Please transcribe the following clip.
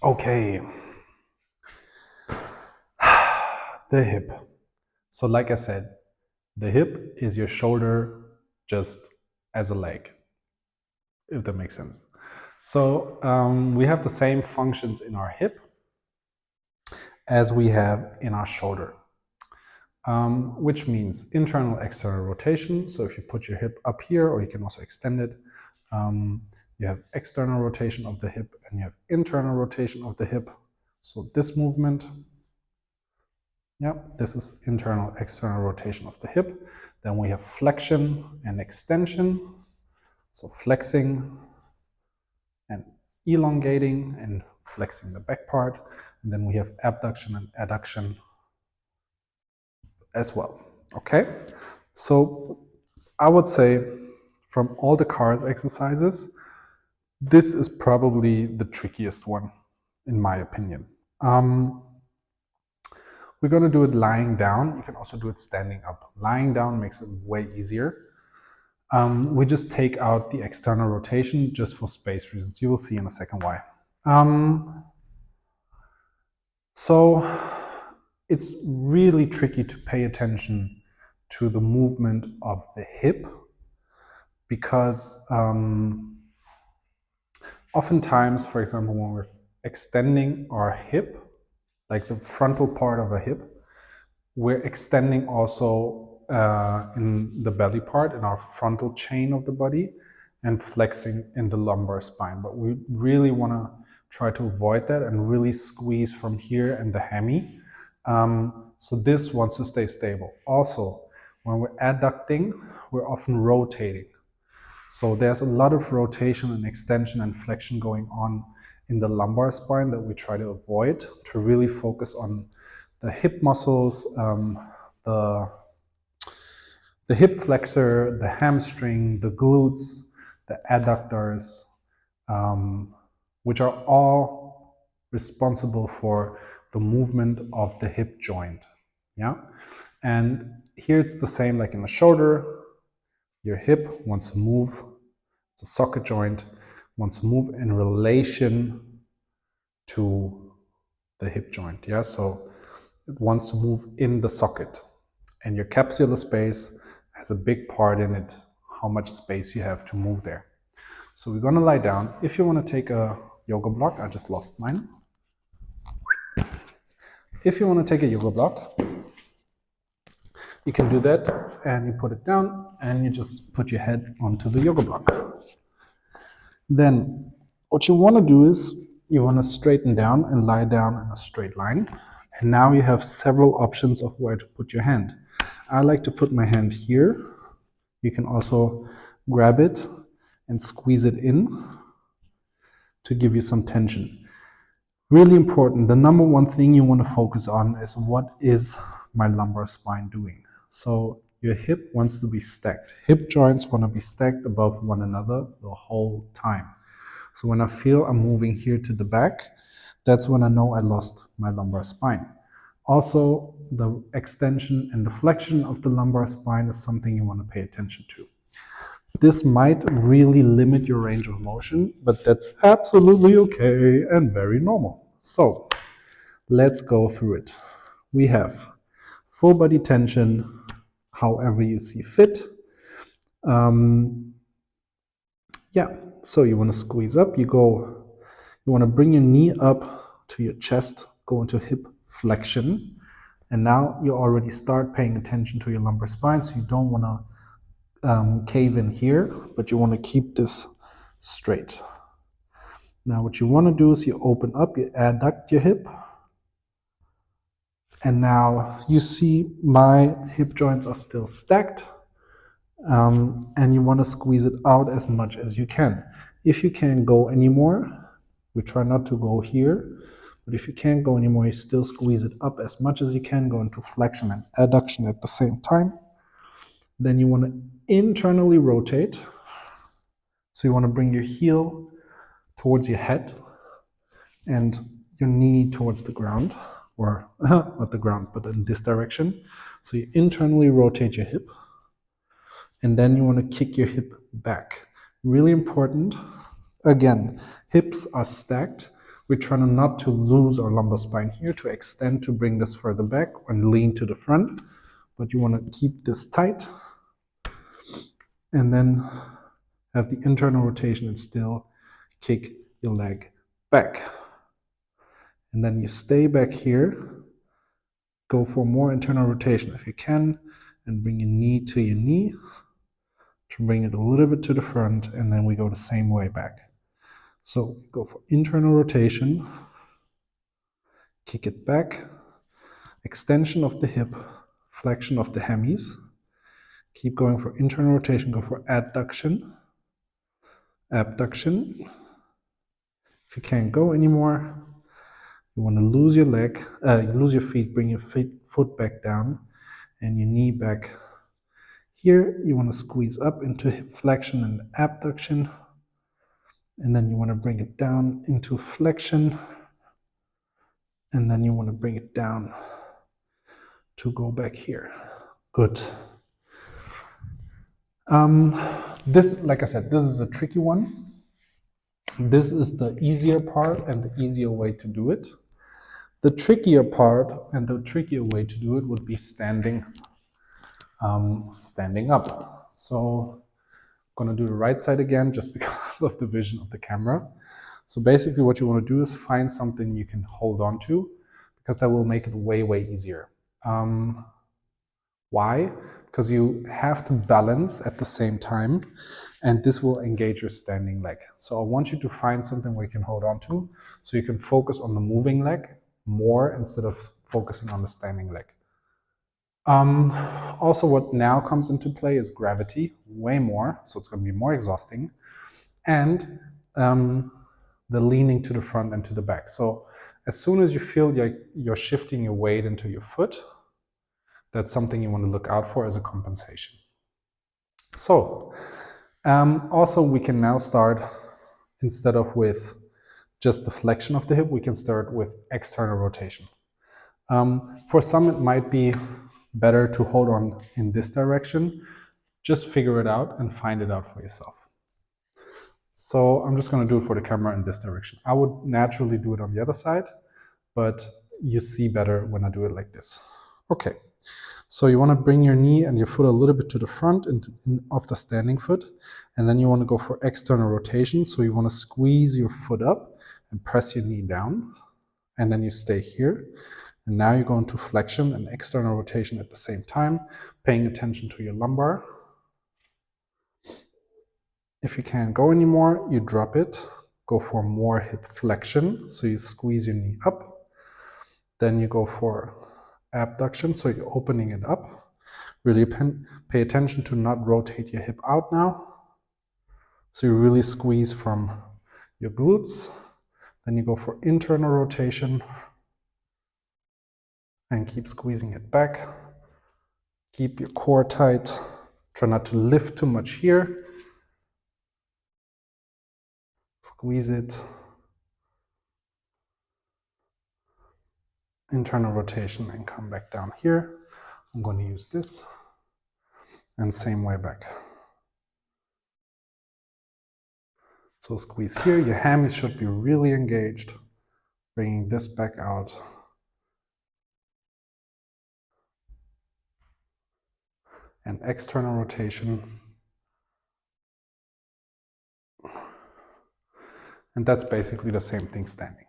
Okay, the hip. So, like I said, the hip is your shoulder just as a leg, if that makes sense. So, we have the same functions in our hip as we have in our shoulder, which means internal, external rotation. So, if you put your hip up here, or you can also extend it, you have external rotation of the hip and you have internal rotation of the hip. So, this movement. Yep, this is internal, external rotation of the hip. Then we have flexion and extension. So flexing and elongating and flexing the back part. And then we have abduction and adduction as well. Okay, so I would say from all the CARS exercises, this is probably the trickiest one, in my opinion. We're going to do it lying down. You can also do it standing up. Lying down makes it way easier. We just take out the external rotation just for space reasons. You will see in a second why. So it's really tricky to pay attention to the movement of the hip because oftentimes, for example, when we're extending our hip, like the frontal part of a hip, we're extending also in the belly part, in our frontal chain of the body, and flexing in the lumbar spine. But we really want to try to avoid that and really squeeze from here and the hammy. So this wants to stay stable. Also, when we're adducting, we're often rotating. So there's a lot of rotation and extension and flexion going on in the lumbar spine that we try to avoid, to really focus on the hip muscles, the hip flexor, the hamstring, the glutes, the adductors, which are all responsible for the movement of the hip joint. Yeah, and here it's the same like in the shoulder. Your hip wants to move. It's a socket joint, wants to move in relation to the hip joint. Yeah, so it wants to move in the socket, and your capsular space has a big part in it, how much space you have to move there. So we're going to lie down. If you want to take a yoga block, I just lost mine. If you want to take a yoga block, you can do that, and you put it down and you just put your head onto the yoga block. Then what you want to do is you want to straighten down and lie down in a straight line. And now you have several options of where to put your hand. I like to put my hand here. You can also grab it and squeeze it in to give you some tension. Really important, the number one thing you want to focus on is what is my lumbar spine doing? So your hip wants to be stacked. Hip joints want to be stacked above one another the whole time. So when I feel I'm moving here to the back, that's when I know I lost my lumbar spine. Also, the extension and the flexion of the lumbar spine is something you want to pay attention to. This might really limit your range of motion, but that's absolutely okay and very normal. So let's go through it. We have full body tension, however you see fit. Yeah, so you want to squeeze up, you want to bring your knee up to your chest, go into hip flexion. And now you already start paying attention to your lumbar spine, so you don't want to cave in here, but you want to keep this straight. Now what you want to do is you open up, you adduct your hip, and now you see my hip joints are still stacked, and you want to squeeze it out as much as you can. If you can't go anymore, we try not to go here, but if you can't go anymore, you still squeeze it up as much as you can, go into flexion and adduction at the same time. Then you want to internally rotate. So you want to bring your heel towards your head and your knee towards the ground, or not the ground, but in this direction. So you internally rotate your hip, and then you want to kick your hip back. Really important. Again, hips are stacked. we're trying not to lose our lumbar spine here, to extend, to bring this further back and lean to the front. But you want to keep this tight and then have the internal rotation and still kick your leg back. And then you stay back here, go for more internal rotation if you can, and bring your knee to your knee to bring it a little bit to the front, and then we go the same way back. So go for internal rotation, kick it back, extension of the hip, flexion of the hemis. Keep going for internal rotation, go for adduction, abduction. If you can't go anymore, you want to lose your leg, lose your feet, bring your foot back down and your knee back. Here you want to squeeze up into hip flexion and abduction, and then you want to bring it down into flexion, and then you want to bring it down to go back here. Good. This, like I said, this is a tricky one. This is the easier part and the easier way to do it. The trickier part and the trickier way to do it would be standing up. So I'm going to do the right side again just because of the vision of the camera. So basically what you want to do is find something you can hold on to, because that will make it way, way easier. Why? Because you have to balance at the same time, and this will engage your standing leg. So I want you to find something where you can hold on to, so you can focus on the moving leg more instead of focusing on the standing leg. Also, what now comes into play is gravity, way more, so it's going to be more exhausting, and the leaning to the front and to the back. So as soon as you feel you're shifting your weight into your foot, that's something you want to look out for as a compensation. So also we can now start, instead of with just the flexion of the hip, we can start with external rotation. For some it might be better to hold on in this direction. Just figure it out and find it out for yourself. So I'm just going to do it for the camera in this direction. I would naturally do it on the other side, but you see better when I do it like this. Okay, so you want to bring your knee and your foot a little bit to the front of the standing foot, and then you want to go for external rotation. So you want to squeeze your foot up and press your knee down, and then you stay here. And now you go into flexion and external rotation at the same time, paying attention to your lumbar. If you can't go anymore, you drop it, go for more hip flexion. So you squeeze your knee up. Then you go for abduction, so you're opening it up. Really pay attention to not rotate your hip out now. So you really squeeze from your glutes. Then you go for internal rotation and keep squeezing it back. Keep your core tight. Try not to lift too much here. Squeeze it. Internal rotation and come back down here. I'm going to use this. And same way back. So squeeze here. Your hammies should be really engaged. Bringing this back out. And external rotation. And that's basically the same thing standing.